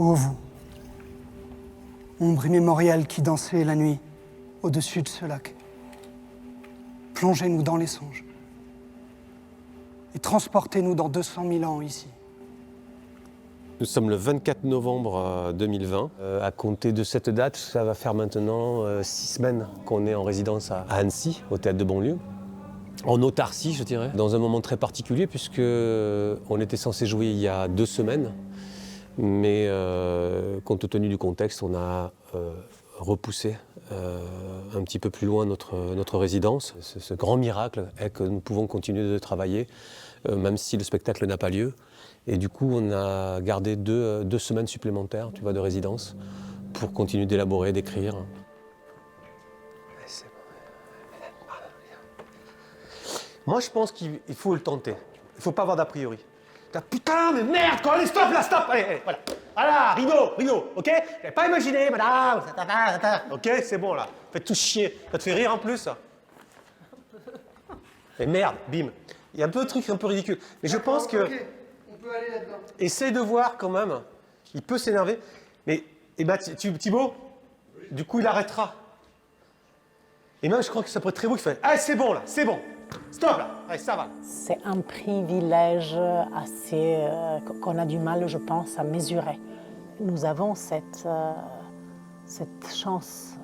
Ô vous, ombre immémoriale qui dansez la nuit au-dessus de ce lac, plongez-nous dans les songes et transportez-nous dans 200 000 ans ici. Nous sommes le 24 novembre 2020. À compter de cette date, ça va faire maintenant 6 semaines qu'on est en résidence à Annecy, au Théâtre de Bonlieu. En autarcie, je dirais, dans un moment très particulier, puisque on était censé jouer il y a 2 semaines, mais compte tenu du contexte, on a repoussé un petit peu plus loin notre résidence. Ce grand miracle est que nous pouvons continuer de travailler, même si le spectacle n'a pas lieu. Et du coup, on a gardé 2 semaines supplémentaires, tu vois, de résidence pour continuer d'élaborer, d'écrire. Moi, je pense qu'il faut le tenter. Il ne faut pas avoir d'a priori. Putain, mais merde, quoi, allez, stop, là, stop. Allez, voilà. Voilà, rideau, ok? J'avais pas imaginé, madame. Ok, c'est bon, là. Faites tout chier. Ça te fait rire en plus? Mais merde, bim. Il y a un peu de trucs un peu ridicules. Mais je pense que... Ok, on peut aller là-dedans. Essaye de voir quand même. Il peut s'énerver. Mais, Thibaut, du coup, il arrêtera. Et même, je crois que ça pourrait être très beau qu'il fasse. Ah, c'est bon, là, c'est bon. Stop, là. Allez, ça va. C'est un privilège assez qu'on a du mal, je pense, à mesurer. Nous avons cette chance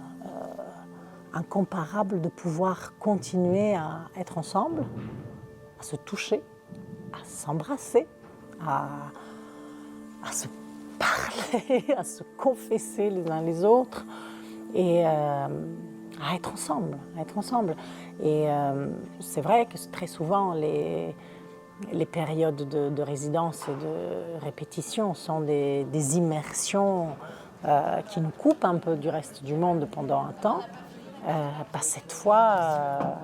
incomparable de pouvoir continuer à être ensemble, à se toucher, à s'embrasser, à se parler, à se confesser les uns les autres et à être ensemble, Et c'est vrai que très souvent, les périodes de résidence et de répétition sont des immersions qui nous coupent un peu du reste du monde pendant un temps. Cette fois,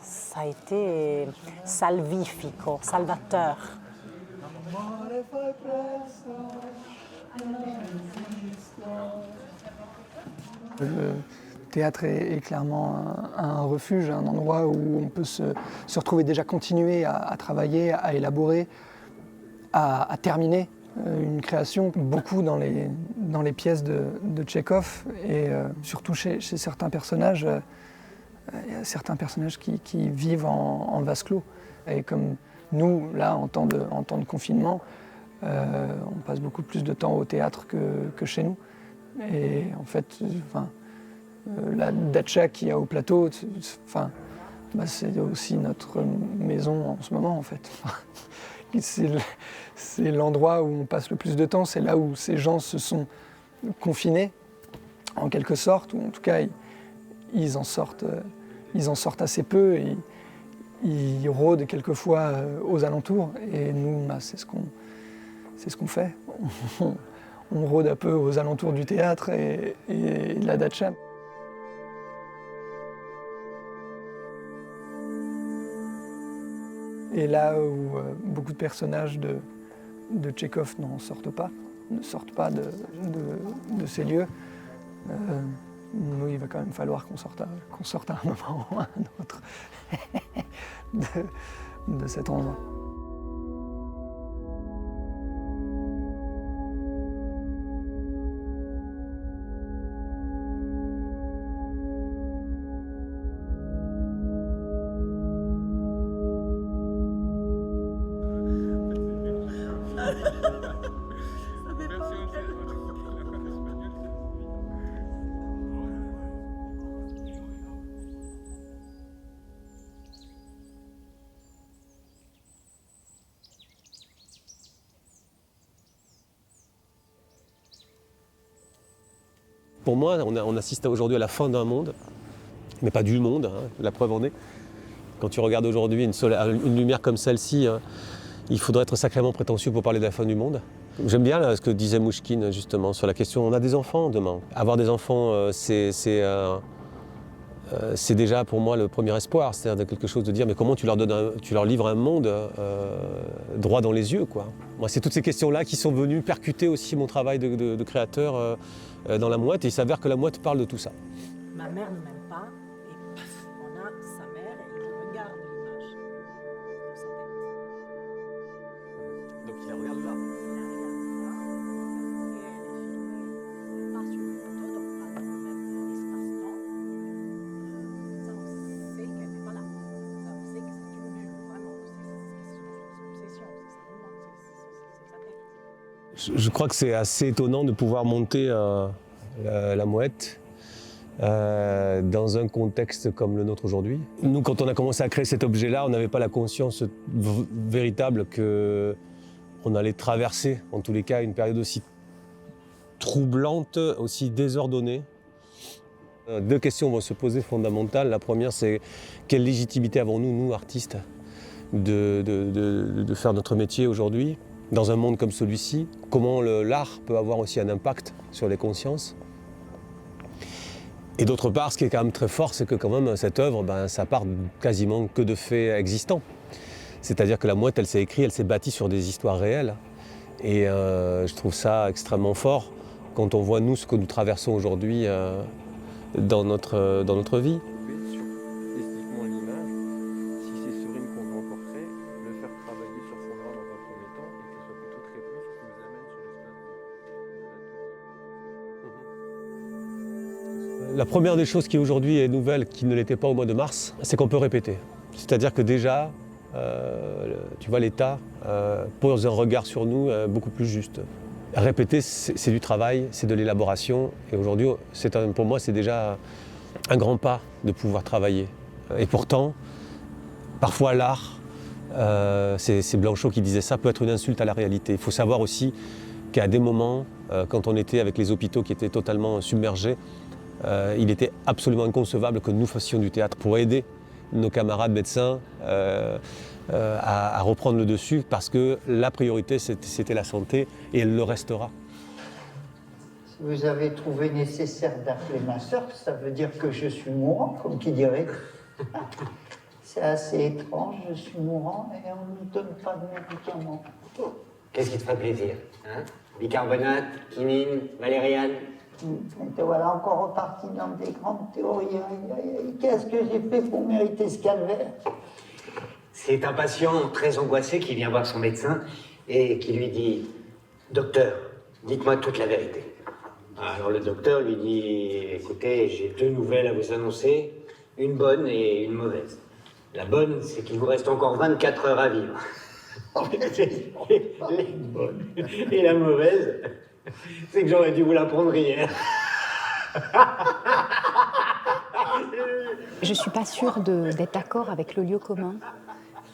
ça a été salvifico, salvateur. Le théâtre est clairement un refuge, un endroit où on peut se retrouver, déjà continuer à travailler, à élaborer, à terminer une création. Beaucoup dans les pièces de Tchekhov et surtout chez certains personnages, il y a certains personnages qui vivent en vase clos. Et comme nous, là, en temps de confinement, on passe beaucoup plus de temps au théâtre que chez nous. Et en fait, la datcha qu'il y a au plateau, c'est aussi notre maison en ce moment, en fait. C'est l'endroit où on passe le plus de temps, c'est là où ces gens se sont confinés, en quelque sorte, ou en tout cas, ils en sortent assez peu, et ils rôdent quelquefois aux alentours, et nous, c'est ce qu'on fait. On rôde un peu aux alentours du théâtre et de la datcha. Et là où beaucoup de personnages de Tchekhov ne sortent pas de ces lieux, nous, il va quand même falloir qu'on sorte à un moment ou à un autre de cet endroit. Pour moi, on assiste aujourd'hui à la fin d'un monde, mais pas du monde, hein, la preuve en est. Quand tu regardes aujourd'hui une lumière comme celle-ci, il faudrait être sacrément prétentieux pour parler de la fin du monde. J'aime bien là, ce que disait Mouchkine justement sur la question, on a des enfants demain. Avoir des enfants, c'est déjà pour moi le premier espoir, c'est-à-dire quelque chose de dire mais comment tu leur livres un monde droit dans les yeux, quoi. Moi, c'est toutes ces questions-là qui sont venues percuter aussi mon travail de créateur dans La Mouette, et il s'avère que La Mouette parle de tout ça. Ma mère ne m'aime pas, et paf, on a sa mère et il regarde l'image de sa tête. Donc il la regarde là. Il la regarde là. Je crois que c'est assez étonnant de pouvoir monter la Mouette dans un contexte comme le nôtre aujourd'hui. Nous, quand on a commencé à créer cet objet-là, on n'avait pas la conscience véritable qu'on allait traverser, en tous les cas, une période aussi troublante, aussi désordonnée. Deux questions vont se poser fondamentales. La première, c'est quelle légitimité avons-nous, nous, artistes, de faire notre métier aujourd'hui dans un monde comme celui-ci? Comment l'art peut avoir aussi un impact sur les consciences? Et d'autre part, ce qui est quand même très fort, c'est que quand même cette œuvre, ça part quasiment que de faits existants. C'est-à-dire que la Mouette, elle s'est écrite, elle s'est bâtie sur des histoires réelles. Et je trouve ça extrêmement fort quand on voit nous ce que nous traversons aujourd'hui dans notre vie. Esthétiquement l'image, si c'est sur une qu'on veut en portrait, le faire travailler sur fond noir dans un premier temps et que ce soit plutôt très plus qui nous amène sur l'espace. La première des choses qui aujourd'hui est nouvelle, qui ne l'était pas au mois de mars, c'est qu'on peut répéter. C'est-à-dire que déjà, tu vois, l'État pose un regard sur nous beaucoup plus juste. Répéter, c'est du travail, c'est de l'élaboration. Et aujourd'hui, pour moi, c'est déjà un grand pas de pouvoir travailler. Et pourtant, parfois l'art, c'est Blanchot qui disait ça, peut être une insulte à la réalité. Il faut savoir aussi qu'à des moments, quand on était avec les hôpitaux qui étaient totalement submergés, il était absolument inconcevable que nous fassions du théâtre pour aider nos camarades médecins à reprendre le dessus, parce que la priorité c'était la santé et elle le restera. Si vous avez trouvé nécessaire d'appeler ma sœur, ça veut dire que je suis mourant, comme qui dirait. C'est assez étrange, je suis mourant et on ne me donne pas de médicaments. Qu'est-ce qui te ferait plaisir, hein? Bicarbonate, quinine, valériane? Et te voilà encore reparti dans des grandes théories. Qu'est-ce que j'ai fait pour mériter ce calvaire? C'est un patient très angoissé qui vient voir son médecin et qui lui dit « Docteur, dites-moi toute la vérité. » Alors le docteur lui dit « Écoutez, j'ai deux nouvelles à vous annoncer, une bonne et une mauvaise. La bonne, c'est qu'il vous reste encore 24 heures à vivre. Et la mauvaise, c'est que j'aurais dû vous la prendre hier. » Je ne suis pas sûre d'être d'accord avec le lieu commun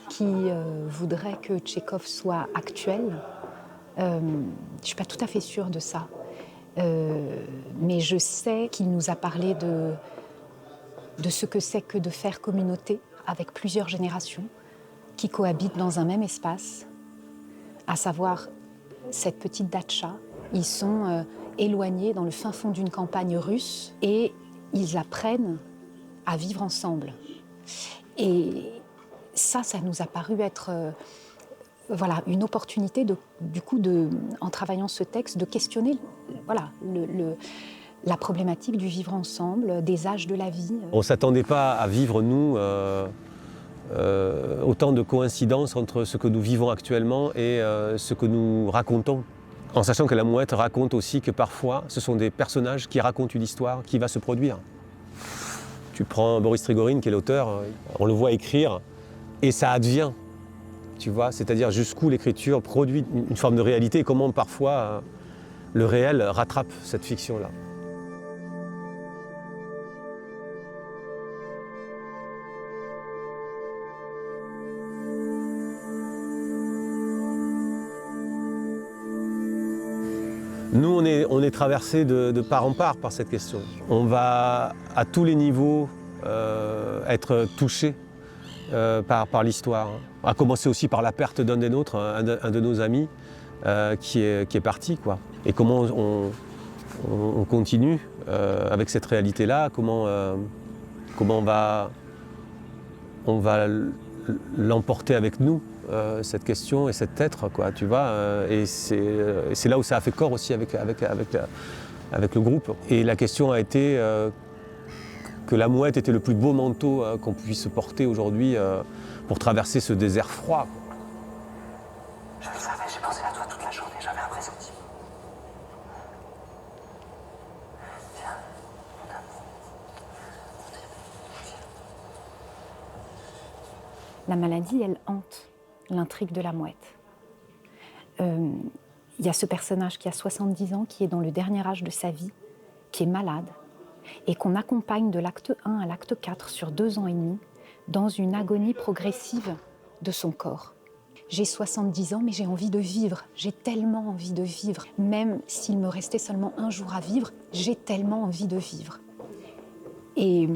qui voudrait que Tchekhov soit actuel. Je ne suis pas tout à fait sûre de ça. Mais je sais qu'il nous a parlé de ce que c'est que de faire communauté avec plusieurs générations qui cohabitent dans un même espace, à savoir cette petite datcha. Ils sont éloignés dans le fin fond d'une campagne russe et ils apprennent à vivre ensemble. Et ça nous a paru être une opportunité, en travaillant ce texte, de questionner la problématique du vivre ensemble, des âges de la vie. On ne s'attendait pas à vivre, nous, autant de coïncidences entre ce que nous vivons actuellement et ce que nous racontons. En sachant que la Mouette raconte aussi que parfois, ce sont des personnages qui racontent une histoire qui va se produire. Tu prends Boris Trigorine, qui est l'auteur, on le voit écrire, et ça advient, tu vois, c'est-à-dire jusqu'où l'écriture produit une forme de réalité et comment parfois le réel rattrape cette fiction-là. Nous, on est traversé de part en part par cette question. On va à tous les niveaux être touché par l'histoire. À commencer aussi par la perte d'un des nôtres, un de nos amis qui est parti, quoi. Et comment on continue avec cette réalité-là, comment on va l'emporter avec nous, cette question et cet être, quoi, tu vois. Et c'est là où ça a fait corps aussi avec le groupe. Et la question a été que la Mouette était le plus beau manteau qu'on puisse porter aujourd'hui pour traverser ce désert froid. Je le savais, j'ai pensé à toi toute la journée, j'avais un pressentiment. Viens, mon amour. La maladie, elle hante l'intrigue de la Mouette. Il y a ce personnage qui a 70 ans, qui est dans le dernier âge de sa vie, qui est malade, et qu'on accompagne de l'acte 1 à l'acte 4 sur 2 ans et demi, dans une agonie progressive de son corps. J'ai 70 ans, mais j'ai envie de vivre. J'ai tellement envie de vivre. Même s'il me restait seulement un jour à vivre, j'ai tellement envie de vivre. Et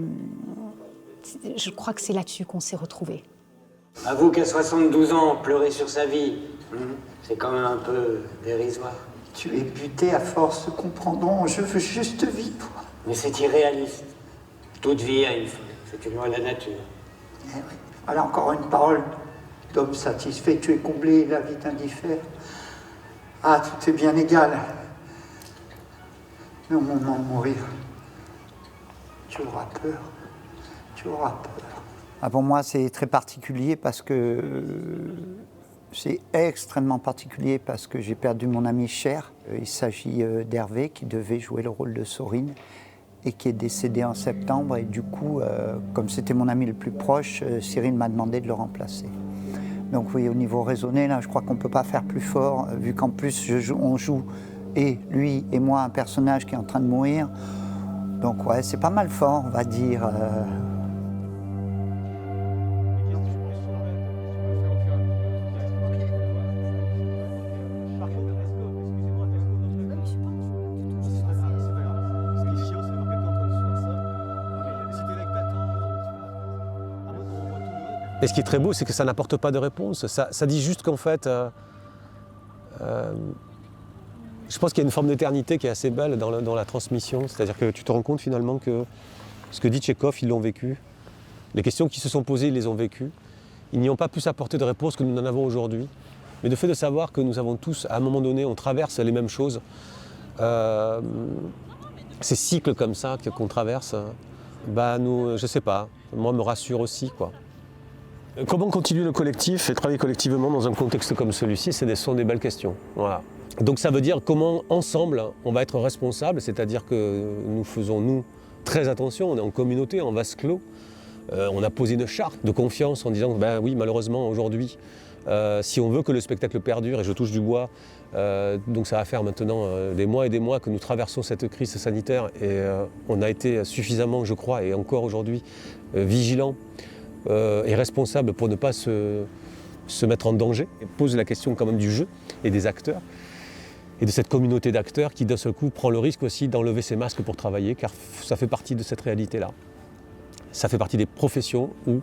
je crois que c'est là-dessus qu'on s'est retrouvés. Avoue qu'à 72 ans, pleurer sur sa vie, c'est quand même un peu dérisoire. Tu es buté à force, comprendront, je veux juste vivre. Mais c'est irréaliste. Toute vie a une fin. C'est une loi de la nature. Eh oui. Voilà encore une parole d'homme satisfait, tu es comblé, la vie t'indiffère. Ah, tout est bien égal. Mais au moment de mourir, tu auras peur. Tu auras peur. Ah, pour moi, c'est très particulier parce que c'est extrêmement particulier parce que j'ai perdu mon ami cher. Il s'agit d'Hervé qui devait jouer le rôle de Sorine et qui est décédé en septembre. Et du coup, comme c'était mon ami le plus proche, Cyril m'a demandé de le remplacer. Donc oui, au niveau raisonné, là, je crois qu'on ne peut pas faire plus fort, vu qu'en plus on joue, et lui et moi, un personnage qui est en train de mourir. Donc ouais, c'est pas mal fort, on va dire. Et ce qui est très beau, c'est que ça n'apporte pas de réponse. Ça dit juste qu'en fait, je pense qu'il y a une forme d'éternité qui est assez belle dans la transmission. C'est-à-dire que tu te rends compte finalement que ce que dit Tchekhov, ils l'ont vécu. Les questions qui se sont posées, ils les ont vécues. Ils n'y ont pas plus apporté de réponse que nous n'en avons aujourd'hui. Mais le fait de savoir que nous avons tous, à un moment donné, on traverse les mêmes choses, ces cycles comme ça qu'on traverse, nous, je sais pas, moi me rassure aussi, quoi. Comment continuer le collectif et travailler collectivement dans un contexte comme celui-ci, ce sont des belles questions. Voilà. Donc ça veut dire comment ensemble on va être responsable, c'est-à-dire que nous faisons, nous, très attention, on est en communauté, en vase clos. On a posé une charte de confiance en disant, oui, malheureusement, aujourd'hui, si on veut que le spectacle perdure, et je touche du bois, donc ça va faire maintenant des mois et des mois que nous traversons cette crise sanitaire, et on a été suffisamment, je crois, et encore aujourd'hui, vigilants et responsables pour ne pas se mettre en danger. Et pose la question quand même du jeu et des acteurs, et de cette communauté d'acteurs qui d'un seul coup prend le risque aussi d'enlever ses masques pour travailler, car ça fait partie de cette réalité-là. Ça fait partie des professions où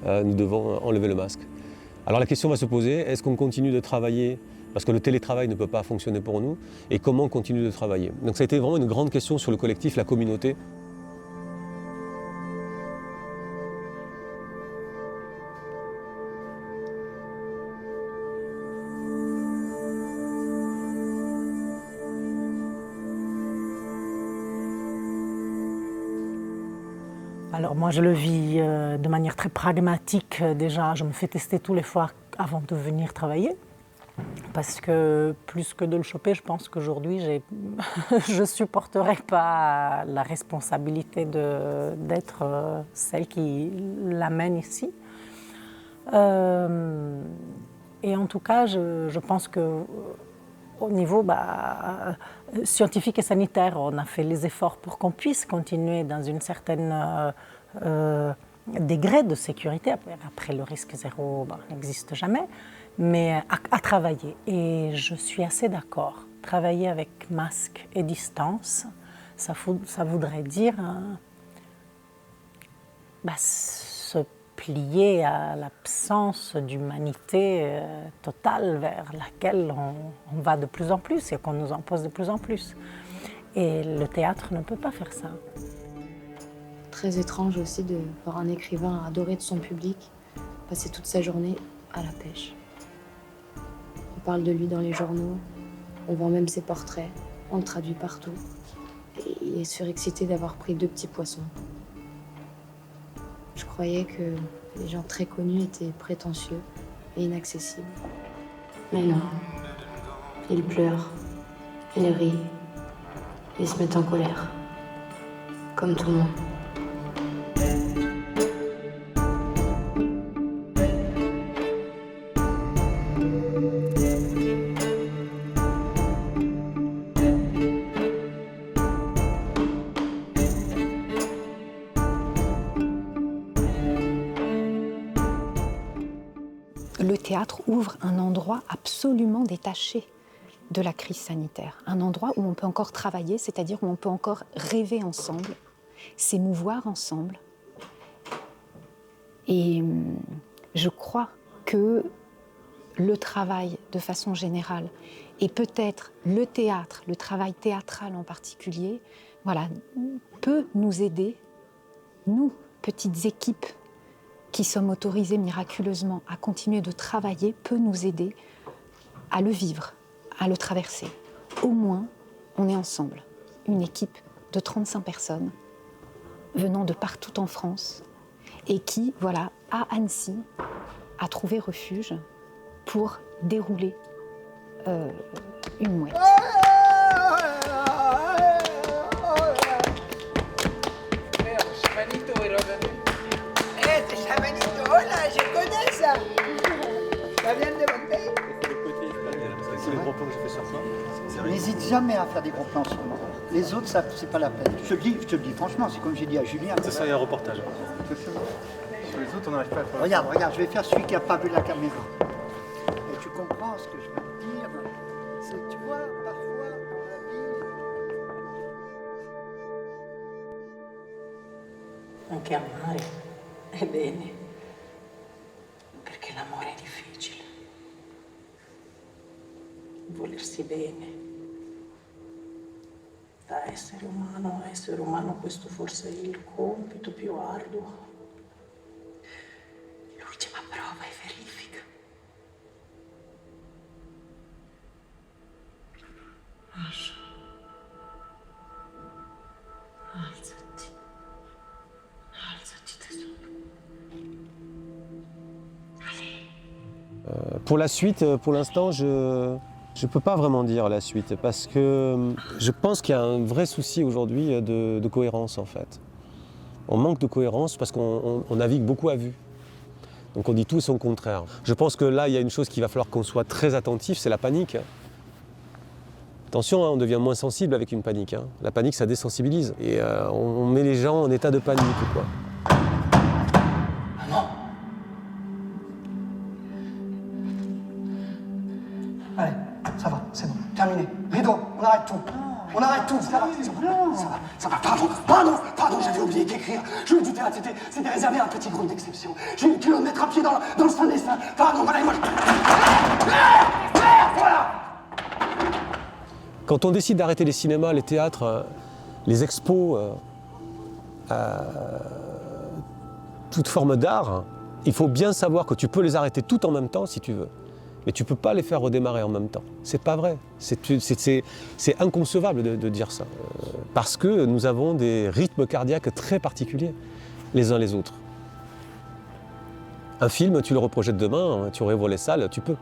nous devons enlever le masque. Alors la question va se poser, est-ce qu'on continue de travailler parce que le télétravail ne peut pas fonctionner pour nous, et comment on continue de travailler? Donc ça a été vraiment une grande question sur le collectif, la communauté. Alors moi je le vis de manière très pragmatique déjà, je me fais tester tous les fois avant de venir travailler parce que plus que de le choper, je pense qu'aujourd'hui je ne supporterai pas la responsabilité d'être celle qui l'amène ici. Et en tout cas je pense que au niveau scientifique et sanitaire, on a fait les efforts pour qu'on puisse continuer dans une certaine degré de sécurité. Après, le risque zéro n'existe jamais, mais à travailler. Et je suis assez d'accord. Travailler avec masque et distance, ça voudrait dire se plier à l'absence d'humanité totale vers laquelle on va de plus en plus et qu'on nous impose de plus en plus. Et le théâtre ne peut pas faire ça. Très étrange aussi de voir un écrivain adoré de son public passer toute sa journée à la pêche. On parle de lui dans les journaux, on vend même ses portraits, on le traduit partout. Et il est surexcité d'avoir pris 2 petits poissons. Je croyais que les gens très connus étaient prétentieux et inaccessibles. Mais non. Ils pleurent, ils rient, ils se mettent en colère. Comme tout le monde. théâtre ouvre un endroit absolument détaché de la crise sanitaire. Un endroit où on peut encore travailler, c'est-à-dire où on peut encore rêver ensemble, s'émouvoir ensemble. Et je crois que le travail, de façon générale, et peut-être le théâtre, le travail théâtral en particulier, voilà, peut nous aider, nous, petites équipes qui sommes autorisées miraculeusement à continuer de travailler, peut nous aider à le vivre, à le traverser. Au moins, on est ensemble, une équipe de 35 personnes venant de partout en France et qui, voilà, à Annecy, a trouvé refuge pour dérouler une mouette. C'est Chamanito, oh là, je connais ça. Ça vient de votre pays. C'est les gros plans que j'ai fait sur toi. N'hésite jamais à faire des gros plans sur moi. Les autres, ça, c'est pas la peine. Je te le dis franchement, c'est comme j'ai dit à Julien. Ça, il y a un reportage. Sur les autres, on n'arrive pas à faire. Regarde, je vais faire celui qui n'a pas vu la caméra. Et tu comprends ce que je veux te dire. C'est, tu vois, parfois, dans la vie... Anche amare è bene, perché l'amore è difficile. Volersi bene. Da essere umano a essere umano, questo forse è il compito più arduo. L'ultima prova e verifica. Ascia. Alzati. Alzati, tesoro. Allez. Pour la suite, pour l'instant, je ne peux pas vraiment dire la suite parce que je pense qu'il y a un vrai souci aujourd'hui de cohérence en fait. On manque de cohérence parce qu'on navigue beaucoup à vue. Donc on dit tout et son contraire. Je pense que là, il y a une chose qu'il va falloir qu'on soit très attentif, c'est la panique. Attention, hein, on devient moins sensible avec une panique. Hein. La panique, ça désensibilise. Et on met les gens en état de panique, quoi. Allez, ça va, c'est bon, terminé. Rideau, on arrête tout. On arrête tout, ça va, ça va, pardon, j'avais oublié qu'écrire. Je me doutais, c'était réservé à un petit groupe d'exception. J'ai eu le culot de mettre un pied dans le sein des seins. Pardon, voilà, moi voilà. Quand on décide d'arrêter les cinémas, les théâtres, les expos, toute forme d'art, il faut bien savoir que tu peux les arrêter tout en même temps si tu veux. Mais tu ne peux pas les faire redémarrer en même temps. C'est pas vrai. C'est inconcevable de dire ça. Parce que nous avons des rythmes cardiaques très particuliers, les uns les autres. Un film, tu le reprojettes demain, tu réouvres les salles, tu peux.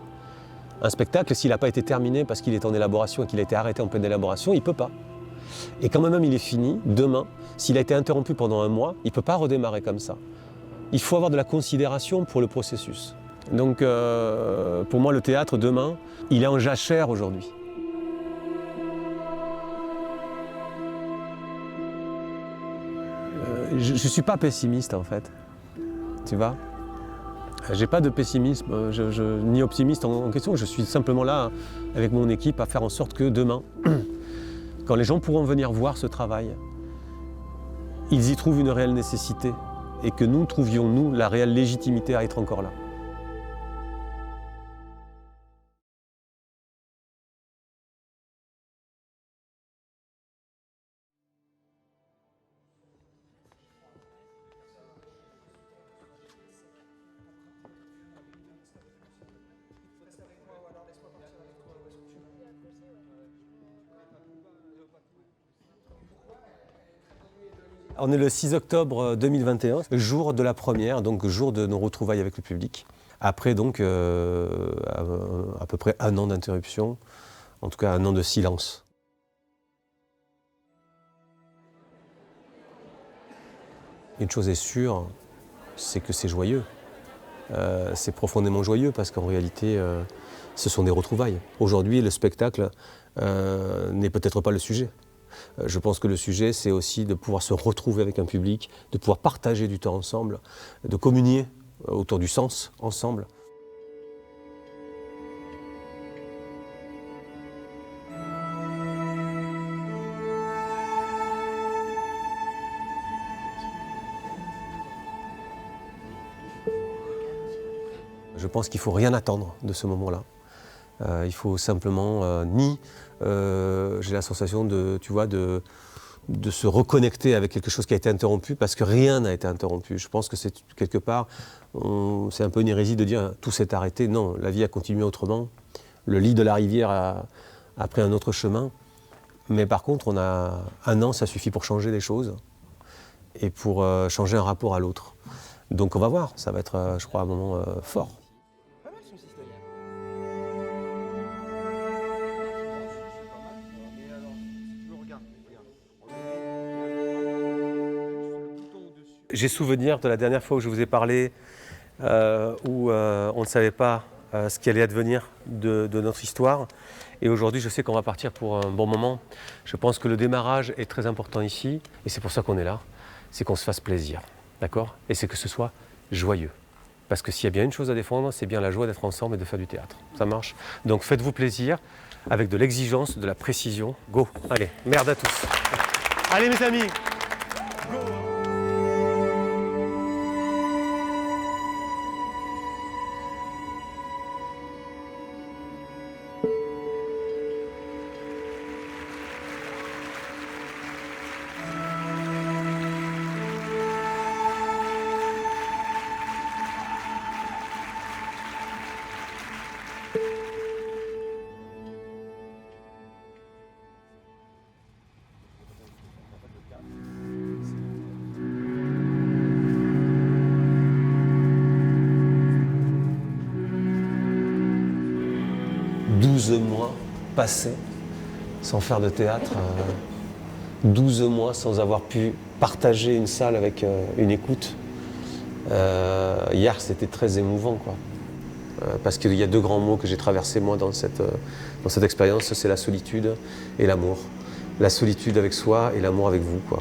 Un spectacle, s'il n'a pas été terminé parce qu'il est en élaboration et qu'il a été arrêté en pleine élaboration, il ne peut pas. Et quand même il est fini, demain, s'il a été interrompu pendant un mois, il ne peut pas redémarrer comme ça. Il faut avoir de la considération pour le processus. Donc pour moi, le théâtre, demain, il est en jachère aujourd'hui. Je ne suis pas pessimiste en fait, tu vois. J'ai pas de pessimisme, ni optimiste en question, je suis simplement là avec mon équipe à faire en sorte que demain, quand les gens pourront venir voir ce travail, ils y trouvent une réelle nécessité et que nous trouvions, nous, la réelle légitimité à être encore là. On est le 6 octobre 2021, jour de la première, donc jour de nos retrouvailles avec le public. Après donc à peu près un an d'interruption, en tout cas un an de silence. Une chose est sûre, c'est que c'est joyeux. C'est profondément joyeux parce qu'en réalité, ce sont des retrouvailles. Aujourd'hui, le spectacle n'est peut-être pas le sujet. Je pense que le sujet, c'est aussi de pouvoir se retrouver avec un public, de pouvoir partager du temps ensemble, de communier autour du sens ensemble. Je pense qu'il ne faut rien attendre de ce moment-là. Il faut simplement j'ai la sensation de se reconnecter avec quelque chose qui a été interrompu, parce que rien n'a été interrompu. Je pense que c'est quelque part, c'est un peu une hérésie de dire tout s'est arrêté. Non, la vie a continué autrement. Le lit de la rivière a pris un autre chemin. Mais par contre, on a 1 an, ça suffit pour changer les choses et pour changer un rapport à l'autre. Donc on va voir, ça va être, je crois, un moment fort. J'ai souvenir de la dernière fois où je vous ai parlé, où on ne savait pas ce qui allait advenir de notre histoire. Et aujourd'hui, je sais qu'on va partir pour un bon moment. Je pense que le démarrage est très important ici, et c'est pour ça qu'on est là. C'est qu'on se fasse plaisir, d'accord? Et c'est que ce soit joyeux. Parce que s'il y a bien une chose à défendre, c'est bien la joie d'être ensemble et de faire du théâtre. Ça marche? Donc faites-vous plaisir, avec de l'exigence, de la précision. Go! Allez, merde à tous! Allez mes amis! Go! Mois passés sans faire de théâtre, 12 mois sans avoir pu partager une salle avec une écoute. Hier, c'était très émouvant, quoi. Parce qu'il y a 2 grands mots que j'ai traversés, moi, dans cette expérience, c'est la solitude et l'amour. La solitude avec soi et l'amour avec vous, quoi.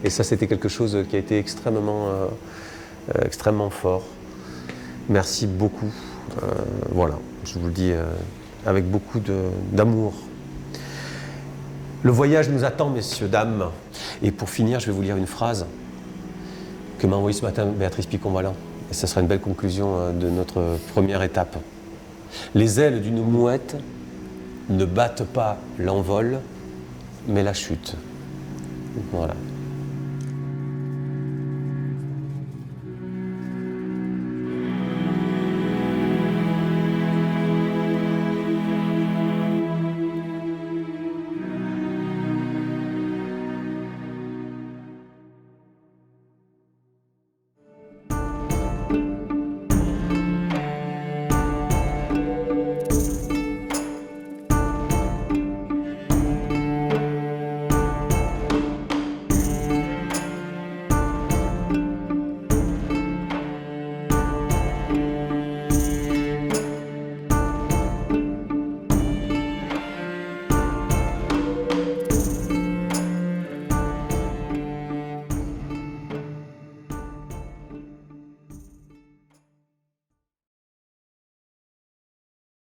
Et ça, c'était quelque chose qui a été extrêmement fort. Merci beaucoup. Voilà, je vous le dis avec beaucoup d'amour. Le voyage nous attend, messieurs, dames. Et pour finir, je vais vous lire une phrase que m'a envoyée ce matin Béatrice Picon-Vallant. Et ça sera une belle conclusion de notre première étape. Les ailes d'une mouette ne battent pas l'envol, mais la chute. Voilà.